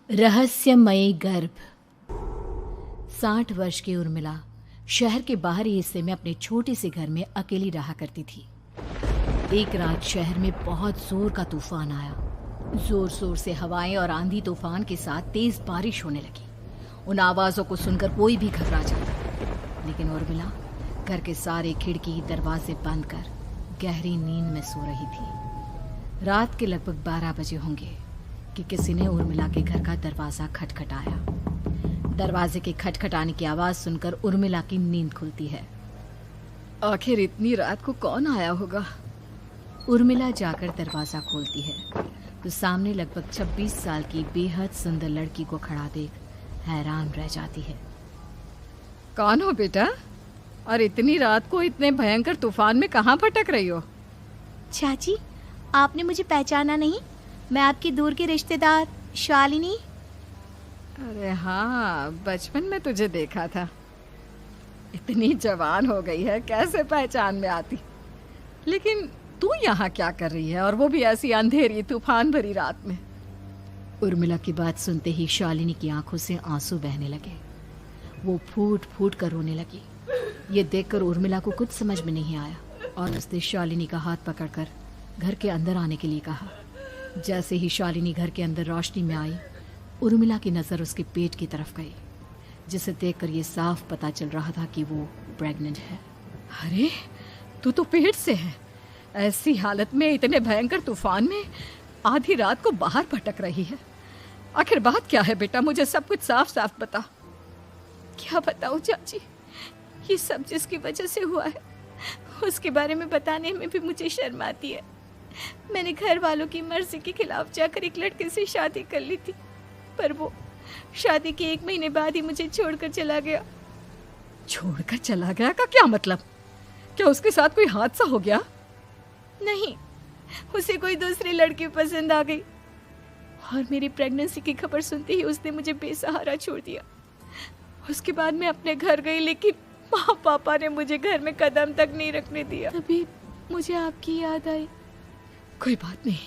रहस्यमयी गर्भ। 60 वर्ष की उर्मिला शहर के बाहरी हिस्से में अपने छोटे से घर में अकेली रहा करती थी। एक रात शहर में बहुत जोर का तूफान आया। जोर जोर से हवाएं और आंधी तूफान के साथ तेज बारिश होने लगी। उन आवाजों को सुनकर कोई भी घबरा जाता, लेकिन उर्मिला घर के सारे खिड़की दरवाजे बंद कर गहरी नींद में सो रही थी। रात के लगभग 12 बजे होंगे कि किसी ने उर्मिला के घर का दरवाजा खटखटाया। दरवाजे के खटखटाने की आवाज सुनकर उर्मिला की नींद खुलती है। आखिर इतनी रात को कौन आया होगा? उर्मिला जाकर दरवाजा खोलती है तो सामने लगभग 26 साल की बेहद सुंदर लड़की को खड़ा देख हैरान रह जाती है। कौन हो बेटा, और इतनी रात को इतने भयंकर तूफान में कहाँ भटक रही हो? चाची, आपने मुझे पहचाना नहीं? मैं आपकी दूर की रिश्तेदार शालिनी। अरे हाँ, बचपन में तुझे देखा था। इतनी जवान हो गई है, कैसे पहचान में आती। लेकिन तू यहाँ क्या कर रही है, और वो भी ऐसी अंधेरी तूफान भरी रात में? उर्मिला की बात सुनते ही शालिनी की आंखों से आंसू बहने लगे। वो फूट फूट कर रोने लगी। ये देखकर उर्मिला को कुछ समझ में नहीं आया और उसने शालिनी का हाथ पकड़कर घर के अंदर आने के लिए कहा। जैसे ही शालिनी घर के अंदर रोशनी में आई, उर्मिला की नज़र उसके पेट की तरफ गई, जिसे देखकर ये साफ पता चल रहा था कि वो प्रेग्नेंट है। अरे, तू तो पेट से है। ऐसी हालत में इतने भयंकर तूफान में आधी रात को बाहर भटक रही है। आखिर बात क्या है बेटा, मुझे सब कुछ साफ साफ बता। क्या बताऊं चाची, ये सब जिसकी वजह से हुआ है उसके बारे में बताने में भी मुझे शर्म आती है। मैंने घर वालों की मर्जी के खिलाफ जाकर एक लड़के से शादी कर ली थी, पर वो शादी के 1 महीने बाद ही मुझे छोड़कर चला गया। छोड़कर चला गया का क्या मतलब? क्या उसके साथ कोई हादसा हो गया? नहीं, उसे कोई दूसरी लड़की पसंद आ गई और मेरी प्रेगनेंसी की खबर सुनते ही उसने मुझे बेसहारा छोड़ दिया। उसके बाद मैं अपने घर गई, लेकिन माँ पापा ने मुझे घर में कदम तक नहीं रखने दिया। तभी मुझे आपकी याद आई। कोई बात नहीं,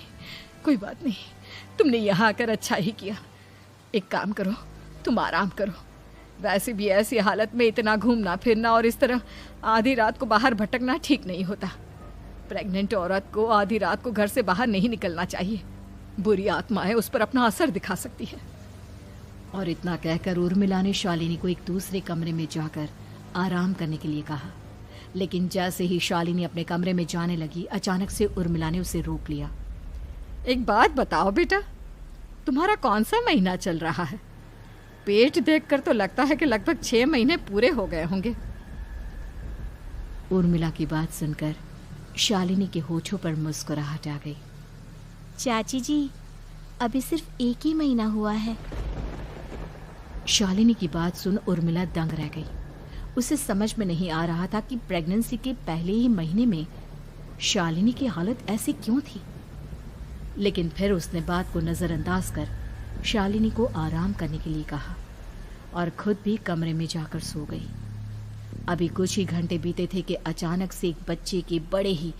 कोई बात नहीं, तुमने यहाँ आकर अच्छा ही किया। एक काम करो, तुम आराम करो। वैसे भी ऐसी हालत में इतना घूमना फिरना और इस तरह आधी रात को बाहर भटकना ठीक नहीं होता। प्रेग्नेंट औरत को आधी रात को घर से बाहर नहीं निकलना चाहिए। बुरी आत्माएं उस पर अपना असर दिखा सकती है। और इतना कहकर उर्मिला ने शालिनी को एक दूसरे कमरे में जाकर आराम करने के लिए कहा। लेकिन जैसे ही शालिनी अपने कमरे में जाने लगी, अचानक से उर्मिला ने उसे रोक लिया। एक बात बताओ बेटा, तुम्हारा कौन सा महीना चल रहा है? पेट देखकर तो लगता है कि लगभग 6 महीने पूरे हो गए होंगे। उर्मिला की बात सुनकर शालिनी के होठों पर मुस्कुराहट आ गई। चाची जी, अभी सिर्फ 1 ही महीना हुआ है। शालिनी की बात सुन उर्मिला दंग रह गई। उसे समझ में नहीं आ रहा था कि प्रेगनेंसी के पहले ही महीने में शालिनी की हालत ऐसी क्यों थी। लेकिन फिर उसने बात को नजरअंदाज कर शालिनी को आराम करने के लिए कहा और खुद भी कमरे में जाकर सो गई। अभी कुछ ही घंटे बीते थे कि अचानक से एक बच्चे के बड़े ही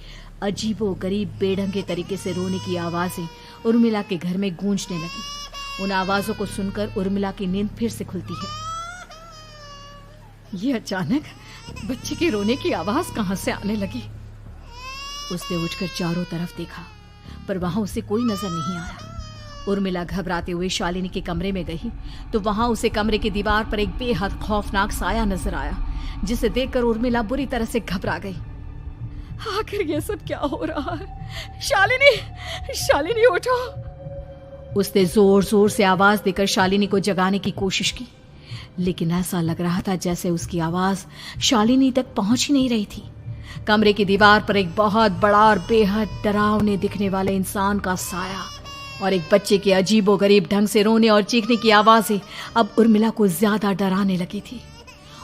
अजीबोगरीब बेढंगे तरीके से रोने की आवाजें उर्मिला के घर में गूंजने लगी। उन आवाजों को सुनकर उर्मिला की नींद फिर से खुलती है। ये अचानक बच्चे के रोने की आवाज कहां से आने लगी? उसने उठकर चारों तरफ देखा, पर वहां उसे कोई नजर नहीं आया। उर्मिला घबराते हुए शालिनी के कमरे में गई तो वहां उसे कमरे की दीवार पर एक बेहद खौफनाक साया नजर आया, जिसे देखकर उर्मिला बुरी तरह से घबरा गई। आखिर ये सब क्या हो रहा है? शालिनी, शालिनी उठो! उसने जोर जोर से आवाज देकर शालिनी को जगाने की कोशिश की, लेकिन ऐसा लग रहा था जैसे उसकी आवाज शालिनी तक पहुंच ही नहीं रही थी। कमरे की दीवार पर एक बहुत बड़ा और बेहद डरावने दिखने वाले इंसान का साया और एक बच्चे के अजीबोगरीब ढंग से रोने और चीखने की आवाजें अब उर्मिला को ज्यादा डराने लगी थी।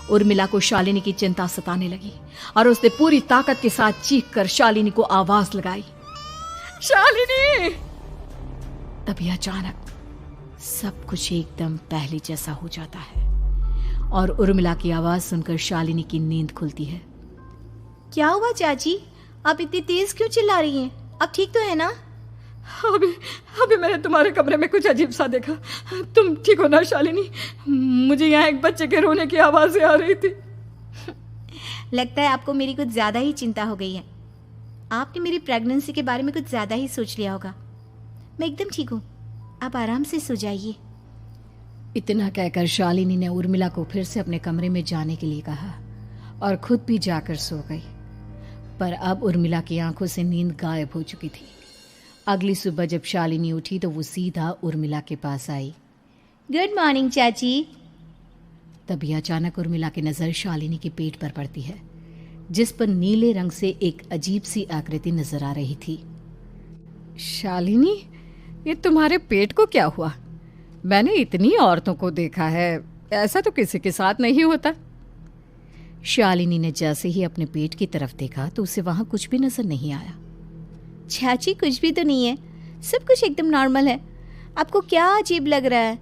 उर्मिला को शालिनी की चिंता सताने लगी और उसने पूरी ताकत के साथ चीखकर शालिनी को आवाज लगाई, शालिनी! तभी अचानक सब कुछ एकदम पहले जैसा हो जाता है और उर्मिला की आवाज सुनकर शालिनी की नींद खुलती है। क्या हुआ चाची, आप इतनी तेज क्यों चिल्ला रही हैं? अब ठीक तो है ना? अभी अभी मैंने तुम्हारे कमरे में कुछ अजीब सा देखा। तुम ठीक हो ना शालिनी? मुझे यहाँ एक बच्चे के रोने की आवाज़ें आ रही थी। लगता है आपको मेरी कुछ ज़्यादा ही चिंता हो गई है। आपने मेरी प्रेगनेंसी के बारे में कुछ ज़्यादा ही सोच लिया होगा। मैं एकदम ठीक हूँ, आप आराम से सो जाइए। इतना कहकर शालिनी ने उर्मिला को फिर से अपने कमरे में जाने के लिए कहा और खुद भी जाकर सो गई। पर अब उर्मिला की आंखों से नींद गायब हो चुकी थी। अगली सुबह जब शालिनी उठी तो वो सीधा उर्मिला के पास आई। गुड मॉर्निंग चाची। तभी अचानक उर्मिला की नज़र शालिनी के पेट पर पड़ती है, जिस पर नीले रंग से एक अजीब सी आकृति नजर आ रही थी। शालिनी, ये तुम्हारे पेट को क्या हुआ? मैंने इतनी औरतों को देखा है, ऐसा तो किसी के साथ नहीं होता। शालिनी ने जैसे ही अपने पेट की तरफ देखा तो उसे वहां कुछ भी नजर नहीं आया। चाची कुछ भी तो नहीं है, सब कुछ एकदम नॉर्मल है। आपको क्या अजीब लग रहा है?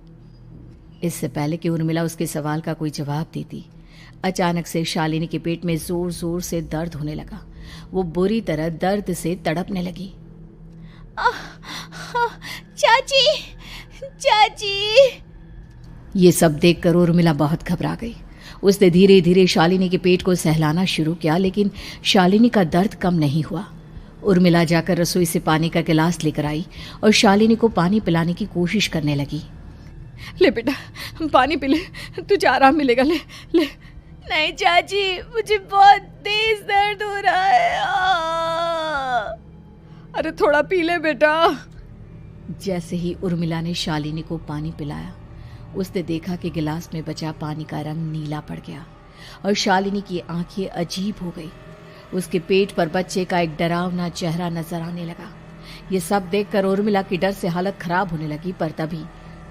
इससे पहले कि उर्मिला उसके सवाल का कोई जवाब देती, अचानक से शालिनी के पेट में जोर जोर से दर्द होने लगा। वो बुरी तरह दर्द से तड़पने लगी। चाची, चाची। ये सब देखकर उर्मिला बहुत घबरा गई। उसने धीरे धीरे शालिनी के पेट को सहलाना शुरू किया, लेकिन शालिनी का दर्द कम नहीं हुआ। उर्मिला जाकर रसोई से पानी का गिलास लेकर आई और शालिनी को पानी पिलाने की कोशिश करने लगी। ले बेटा, पानी पी ले, तुझे आराम मिलेगा। ले ले। नहीं चाची, मुझे बहुत तेज दर्द हो रहा है। अरे थोड़ा पी ले बेटा। जैसे ही उर्मिला ने शालिनी को पानी पिलाया, उसने देखा कि गिलास में बचा पानी का रंग नीला पड़ गया और शालिनी की आंखें अजीब हो गई। उसके पेट पर बच्चे का एक डरावना चेहरा नजर आने लगा। ये सब देखकर उर्मिला की डर से हालत खराब होने लगी, पर तभी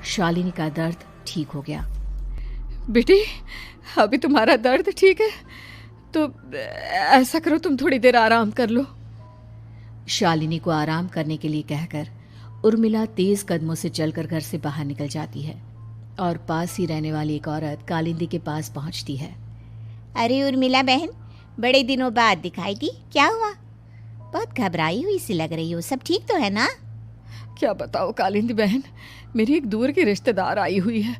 शालिनी का दर्द ठीक हो गया। बेटी, अभी तुम्हारा दर्द ठीक है तो ऐसा करो, तुम थोड़ी देर आराम कर लो। शालिनी को आराम करने के लिए कहकर उर्मिला तेज कदमों से चलकर घर से बाहर निकल जाती है और पास ही रहने वाली एक औरत कालिंदी के पास पहुंचती है। अरे उर्मिला बहन, बड़े दिनों बाद दिखाई दी, क्या हुआ? बहुत घबराई हुई सी लग रही हो, सब ठीक तो है ना? क्या बताओ कालिंदी बहन, मेरी एक दूर की रिश्तेदार आई हुई है।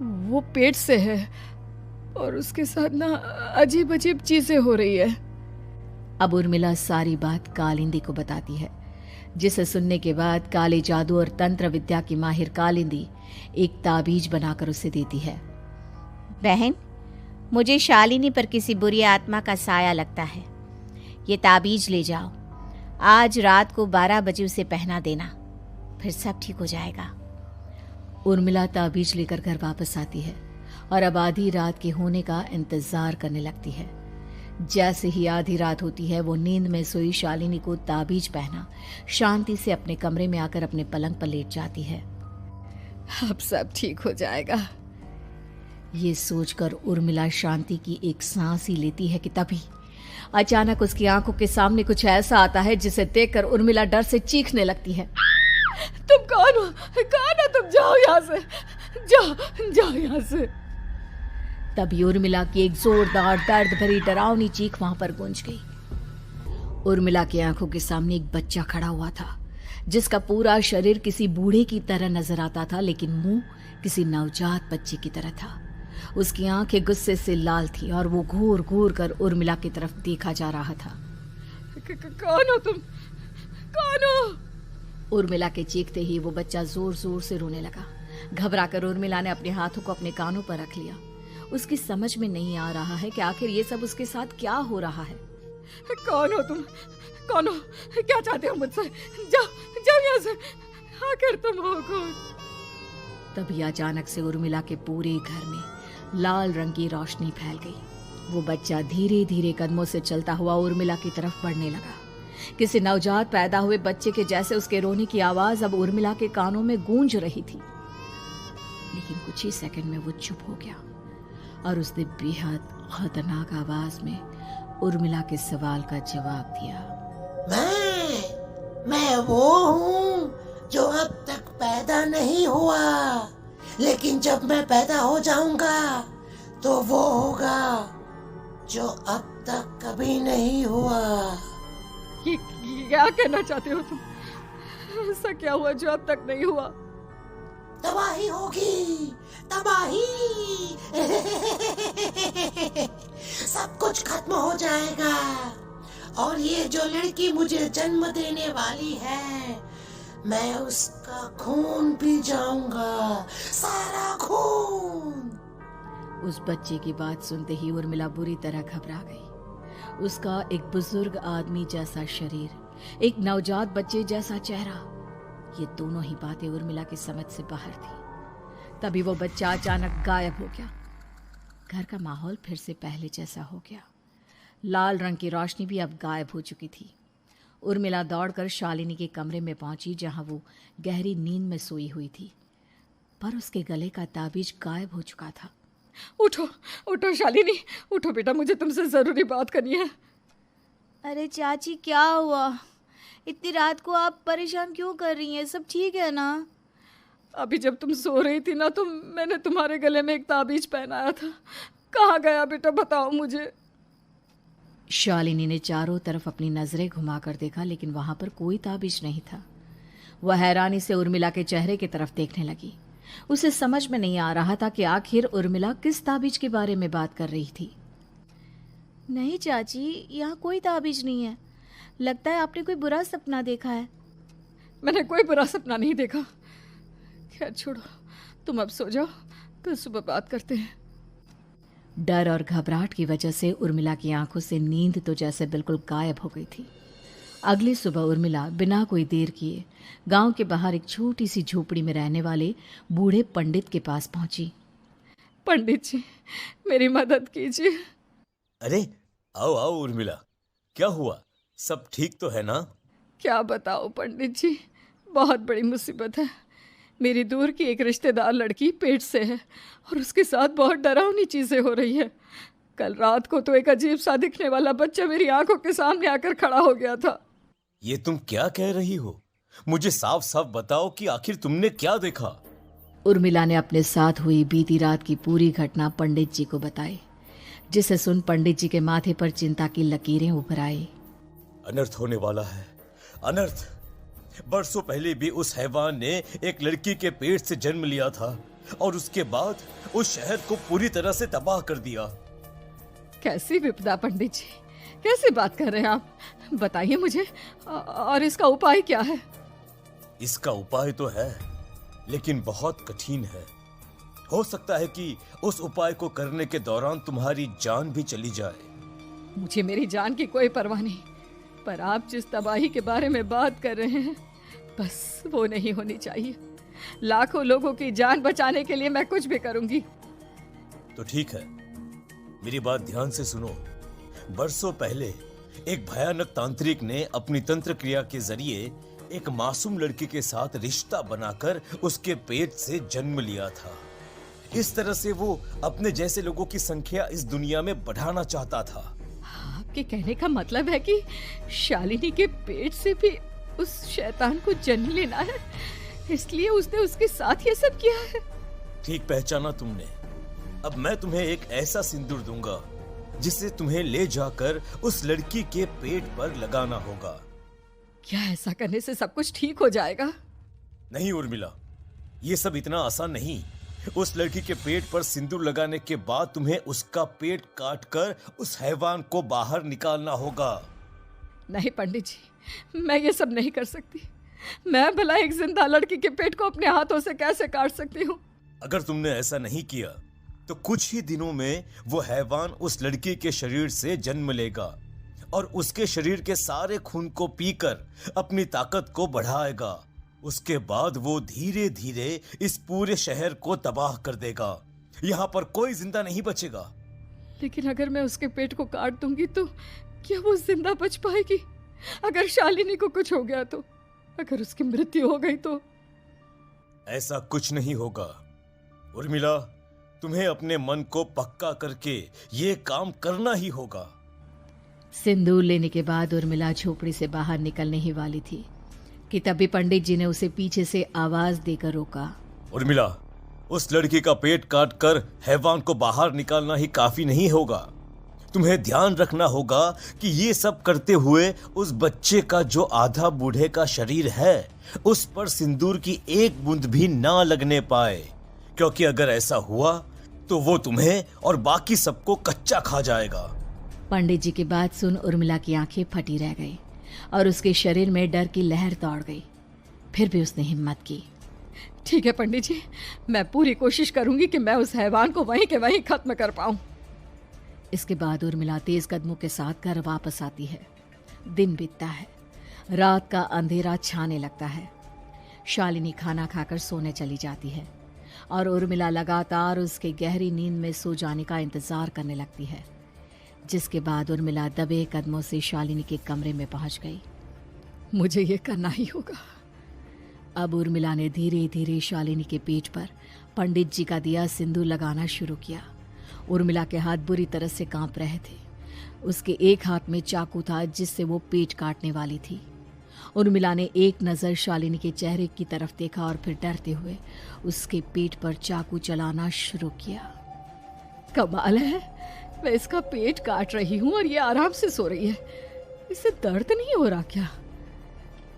वो पेट से है और उसके साथ ना अजीब अजीब चीजें हो रही है। अब उर्मिला सारी बात कालिंदी को बताती है, जिसे सुनने के बाद काले जादू और तंत्र विद्या की माहिर कालिंदी एक ताबीज बनाकर उसे देती है। बहन, मुझे शालिनी पर किसी बुरी आत्मा का साया लगता है। ये ताबीज ले जाओ, आज रात को 12 बजे उसे पहना देना, फिर सब ठीक हो जाएगा। उर्मिला ताबीज लेकर घर वापस आती है और अब आधी रात के होने का इंतजार करने लगती है। जैसे ही आधी रात होती है, वो नींद में सोई शालिनी को ताबीज पहना शांति से अपने कमरे में आकर अपने पलंग पर लेट जाती है। अब सब ठीक हो जाएगा, ये सोचकर उर्मिला शांति की एक सांस ही लेती है कि तभी अचानक उसकी आंखों के सामने कुछ ऐसा आता है जिसे देखकर उर्मिला डर से चीखने लगती है। तुम कौन हो? कौन हो तुम? जाओ यहाँ से, जाओ जाओ यहाँ से। तभी उर्मिला की एक जोरदार दर्द भरी डरावनी चीख वहां पर गूंज गई। उर्मिला की आंखों के सामने एक बच्चा खड़ा हुआ था, जिसका पूरा शरीर किसी बूढ़े की तरह नजर आता था, लेकिन मुंह किसी नवजात बच्चे की तरह था। उसकी आंखें गुस्से से लाल थी और वो घूर घूर कर उर्मिला की तरफ देखा जा रहा था। कौन हो तुम? कौन हो? उर्मिला के चीखते ही वो बच्चा जोर जोर से रोने लगा। घबराकर उर्मिला ने अपने हाथों को अपने कानों पर रख लिया। उसकी समझ में नहीं आ रहा है कि आखिर ये सब उसके साथ क्या हो रहा है। कौन हो तुम? कौन हो? क्या चाहते हो मुझसे? जाओ जाओ यहाँ से, आखिर तुम हो कौन? तभी अचानक से उर्मिला के पूरे घर में लाल रंग की रोशनी फैल गई। वो बच्चा धीरे धीरे कदमों से चलता हुआ उर्मिला की तरफ बढ़ने लगा। किसी नवजात पैदा हुए बच्चे के जैसे उसके रोने की आवाज अब उर्मिला के कानों में गूंज रही थी। लेकिन कुछ ही सेकंड में वो चुप हो गया और उसने बेहद खतरनाक आवाज में उर्मिला के सवाल का जवाब दिया। मैं वो हूँ जो अब तक पैदा नहीं हुआ, लेकिन जब मैं पैदा हो जाऊंगा तो वो होगा जो अब तक कभी नहीं हुआ। ये क्या कहना चाहते हो तुम? ऐसा क्या हुआ जो अब तक नहीं हुआ? तबाही होगी, तबाही। सब कुछ खत्म हो जाएगा और ये जो लड़की मुझे जन्म देने वाली है, मैं उसका खून पी जाऊंगा, सारा खून। उस बच्चे की बात सुनते ही उर्मिला बुरी तरह घबरा गई। उसका एक बुजुर्ग आदमी जैसा शरीर, एक नवजात बच्चे जैसा चेहरा, ये दोनों ही बातें उर्मिला की समझ से बाहर थी। तभी वो बच्चा अचानक गायब हो गया। घर का माहौल फिर से पहले जैसा हो गया। लाल रंग की रोशनी भी अब गायब हो चुकी थी। उर्मिला दौड़कर शालिनी के कमरे में पहुंची, जहां वो गहरी नींद में सोई हुई थी, पर उसके गले का ताबीज गायब हो चुका था। उठो उठो शालिनी, उठो बेटा, मुझे तुमसे जरूरी बात करनी है। अरे चाची क्या हुआ? इतनी रात को आप परेशान क्यों कर रही हैं? सब ठीक है ना? अभी जब तुम सो रही थी ना, तो मैंने तुम्हारे गले में एक ताबीज पहनाया था। कहाँ गया बेटा, बताओ मुझे। शालिनी ने चारों तरफ अपनी नजरें घुमाकर देखा, लेकिन वहां पर कोई ताबीज नहीं था। वह हैरानी से उर्मिला के चेहरे की तरफ देखने लगी। उसे समझ में नहीं आ रहा था कि आखिर उर्मिला किस ताबीज के बारे में बात कर रही थी। नहीं चाची, यहाँ कोई ताबीज नहीं है। लगता है आपने कोई बुरा सपना देखा है। मैंने कोई बुरा सपना नहीं देखा। खैर छोड़ो, तुम अब सो जाओ, कल सुबह बात करते हैं। डर और घबराहट की वजह से उर्मिला की आंखों से नींद तो जैसे बिल्कुल गायब हो गई थी। अगली सुबह उर्मिला बिना कोई देर किए गांव के बाहर एक छोटी सी झोपड़ी में रहने वाले बूढ़े पंडित के पास पहुंची। पंडित जी, मेरी मदद कीजिए। अरे आओ आओ उर्मिला, क्या हुआ? सब ठीक तो है ना? क्या बताओ पंडित जी, बहुत बड़ी मुसीबत है। मेरी दूर की एक रिश्तेदार लड़की पेट से है और उसके साथ बहुत डरावनी चीजें हो रही है। कल रात को तो एक अजीब सा दिखने वाला बच्चा मेरी आंखों के सामने आकर खड़ा हो गया था। ये तुम क्या कह रही हो? मुझे साफ साफ बताओ कि आखिर तुमने क्या देखा? उर्मिला ने अपने साथ हुई बीती रात की पूरी घटना पंडित जी को बताई, जिसे सुन पंडित जी के माथे पर चिंता की लकीरें उभर आई। अनर्थ होने वाला है, अनर्थ। बरसों पहले भी उस हैवान ने एक लड़की के पेट से जन्म लिया था और उसके बाद उस शहर को पूरी तरह से तबाह कर दिया। कैसी विपदा पंडित जी, कैसे बात कर रहे हैं आप? बताइए मुझे, और इसका उपाय क्या है? इसका उपाय तो है, लेकिन बहुत कठिन है। हो सकता है कि उस उपाय को करने के दौरान तुम्हारी जान भी चली जाए। मुझे मेरी जान की कोई परवाह नहीं, पर आप जिस तबाही के बारे में बात कर रहे हैं, बस वो नहीं होनी चाहिए। लाखों लोगों की जान बचाने के लिए मैं कुछ भी करूंगी। तो ठीक है, मेरी बात ध्यान से सुनो। बरसों पहले एक भयानक तांत्रिक ने अपनी तंत्र क्रिया के जरिए एक मासूम लड़की के साथ रिश्ता बनाकर उसके पेट से जन्म लिया था। इस तरह से वो अपने जैसे लोगों की संख्या इस दुनिया में बढ़ाना चाहता था। आपके कहने का मतलब है कि शालिनी के पेट से भी उस शैतान को जन्म लेना है, इसलिए उसने उसके साथ ये सब किया है। ठीक पहचाना तुमने। अब मैं तुम्हें एक ऐसा सिंदूर दूंगा जिसे तुम्हें ले जाकर उस लड़की के पेट पर लगाना होगा। क्या ऐसा करने से सब कुछ ठीक हो जाएगा? नहीं उर्मिला, ये सब इतना आसान नहीं। उस लड़की के पेट पर सिंदूर लगाने के बाद तुम्हें उसका पेट काटकर उस हैवान को बाहर निकालना होगा। नहीं पंडित जी, मैं ये सब नहीं कर सकती। मैं भला एक जिंदा लड़की के पेट को अपने हाथों से कैसे काट सकती हूँ? अगर तुमने ऐसा नहीं किया तो कुछ ही दिनों में वो हैवान उस लड़की के शरीर से जन्म लेगा और उसके शरीर के सारे खून को पीकर अपनी ताकत को बढ़ाएगा। उसके बाद वो धीरे धीरे इस पूरे शहर को तबाह कर देगा। यहाँ पर कोई जिंदा नहीं बचेगा। लेकिन अगर मैं उसके पेट को काट दूंगी तो क्या वो जिंदा बच पाएगी? अगर शालिनी को कुछ हो गया तो, अगर उसकी मृत्यु हो गई तो? ऐसा कुछ नहीं होगा उर्मिला, तुम्हें अपने मन को पक्का करके ये काम करना ही होगा। सिंदूर लेने के बाद उर्मिला झोपड़ी से बाहर निकलने ही वाली थी कि तभी पंडित जी ने उसे पीछे से आवाज देकर रोका। उर्मिला, उस लड़की का पेट काटकर हैवान को बाहर निकालना ही काफी नहीं होगा। तुम्हें ध्यान रखना होगा कि ये सब करते हुए उस बच्चे का जो आधा बूढ़े का शरीर है उस पर सिंदूर की एक बूंद भी ना लगने पाए, क्योंकि अगर ऐसा हुआ तो वो तुम्हें और बाकी सबको कच्चा खा जाएगा। पंडित जी की बात सुन उर्मिला की आंखें फटी रह गई और उसके शरीर में डर की लहर दौड़ गई। फिर भी उसने हिम्मत की। ठीक है पंडित जी, मैं पूरी कोशिश करूंगी कि मैं उस हैवान को वहीं के वहीं खत्म कर पाऊं। इसके बाद उर्मिला तेज कदमों के साथ घर वापस आती है। दिन बीतता है, रात का अंधेरा छाने लगता है। शालिनी खाना खाकर सोने चली जाती है और उर्मिला लगातार उसके गहरी नींद में सो जाने का इंतजार करने लगती है, जिसके बाद उर्मिला दबे कदमों से शालिनी के कमरे में पहुंच गई। मुझे ये करना ही होगा। अब उर्मिला ने धीरे धीरे शालिनी के पेट पर पंडित जी का दिया सिंदूर लगाना शुरू किया। उर्मिला के हाथ बुरी तरह से कांप रहे थे। उसके एक हाथ में चाकू था जिससे वो पेट काटने वाली थी। उर्मिला ने एक नज़र शालिनी के चेहरे की तरफ देखा और फिर डरते हुए उसके पेट पर चाकू चलाना शुरू किया। कमाल है, मैं इसका पेट काट रही हूँ और ये आराम से सो रही है। इसे दर्द नहीं हो रहा क्या?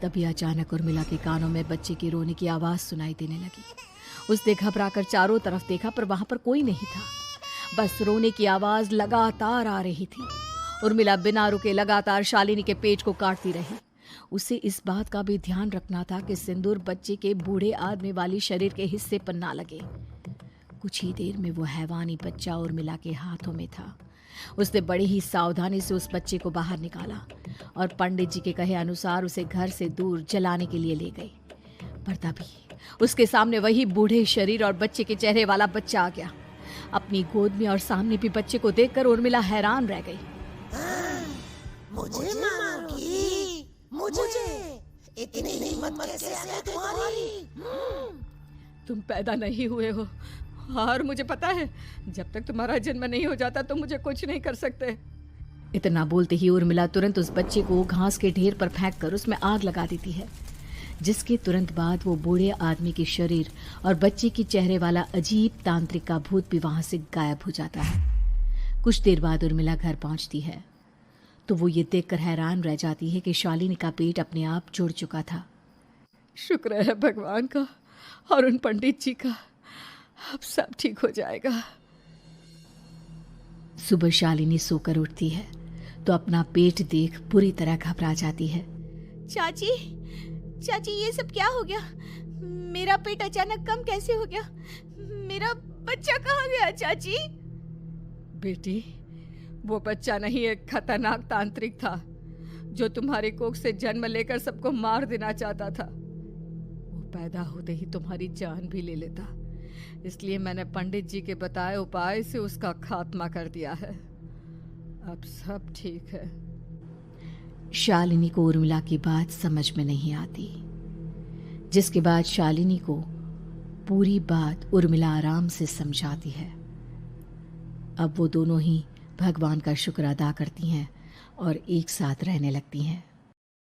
तभी अचानक उर्मिला के कानों में बच्चे की रोने की आवाज सुनाई देने लगी। उसने घबराकर चारों तरफ देखा पर वहां पर कोई नहीं था। बस रोने की आवाज लगातार आ रही थी। उर्मिला बिना रुके लगातार शालिनी के पेट को काटती रही। उसे इस बात का भी ध्यान रखना था कि सिंदूर बच्चे के बूढ़े आदमी वाली शरीर के हिस्से पर ना लगे। कुछ ही देर में वो हैवानी बच्चा उर्मिला के हाथों में था। उसने बड़ी ही सावधानी से उस बच्चे को बाहर निकाला और पंडित जी के कहे अनुसार उसे घर से दूर जलाने के लिए ले गई। पर तभी उसके सामने वही बूढ़े शरीर और बच्चे के चेहरे वाला बच्चा आ गया। अपनी गोद में और सामने भी बच्चे को देखकर उर्मिला हैरान रह गई। मुझे मारोगी? मुझे इतनी हिम्मत कैसे आ गई तुम्हारी? तुम पैदा नहीं हुए हो और मुझे पता है जब तक तुम्हारा जन्म नहीं हो जाता तो मुझे कुछ नहीं कर सकते। इतना बोलते ही उर्मिला तुरंत उस बच्चे को घास के ढेर पर फेंककर उसमें आग लगा देती है, जिसके तुरंत बाद वो बूढ़े आदमी के शरीर और बच्चे के चेहरे वाला अजीब तांत्रिक का भूत भी वहां से गायब हो जाता है। कुछ देर बाद उर्मिला घर पहुंचती है तो वो ये देखकर हैरान रह जाती है कि शालिनी का पेट अपने आप जुड़ चुका था। शुक्र है भगवान का और उन पंडित जी का, अब सब ठीक हो जाएगा। सुबह शालिनी सोकर उठती है तो अपना पेट देख बुरी तरह घबरा जाती है। चाची, चाची ये सब क्या हो गया? मेरा पेट अचानक कम कैसे हो गया? मेरा बच्चा कहाँ गया चाची? बेटी, वो बच्चा नहीं, एक खतरनाक तांत्रिक था जो तुम्हारी कोख से जन्म लेकर सबको मार देना चाहता था। वो पैदा होते ही तुम्हारी जान भी ले लेता, इसलिए मैंने पंडित जी के बताए उपाय से उसका खात्मा कर दिया है। अब सब ठीक है। शालिनी को उर्मिला की बात समझ में नहीं आती, जिसके बाद शालिनी को पूरी बात उर्मिला आराम से समझाती है। अब वो दोनों ही भगवान का शुक्र अदा करती हैं और एक साथ रहने लगती हैं।